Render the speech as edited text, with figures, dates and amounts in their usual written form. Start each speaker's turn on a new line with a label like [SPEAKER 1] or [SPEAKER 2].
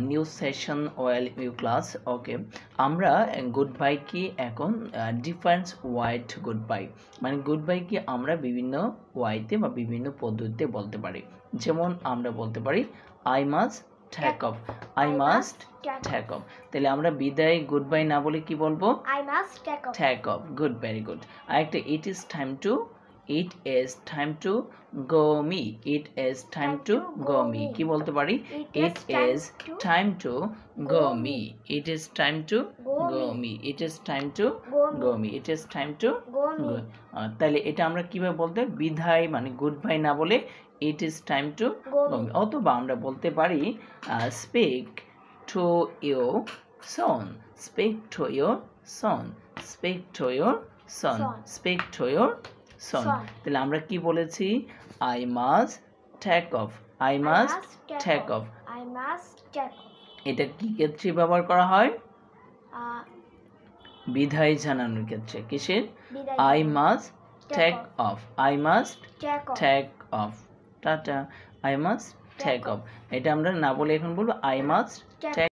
[SPEAKER 1] New session well you class. Okay, আমরা goodbye কি এখন ডিফারেন্স ওয়াইড গুড বাই, মানে গুড বাই কি আমরা বিভিন্ন ওয়াইতে বা বিভিন্ন পদ্ধতিতে বলতে পারি। যেমন আমরা বলতে পারি I must take off, I must take off. তাহলে আমরা বিদায় গুড বাই না বলে কি বলবো?
[SPEAKER 2] I must
[SPEAKER 1] take off. Good, very good. আরেকটা it is time to, it is time to go me, it is time to go me। কি বলতে পারি? it is time to go me, it is time to go me, it is time to go me, it is time to go me। তাহলে এটা আমরা কিভাবে বলতে? বিদায় মানে গুড বাই না বলে it is time to go me। অথবা আমরা বলতে পারি speak to your son, speak to your son, speak to your son, speak to your son। তাহলে আমরা কি বলেছি? I must take off, I must take off,
[SPEAKER 2] I must take off।
[SPEAKER 1] এটা কি ক্ষেত্রে ব্যবহার করা হয়? বিদায় জানানোর ক্ষেত্রে। কিসের? I must take off, I must take off। Tata, I must take off। এটা আমরা না বলে এখন বলবো I must take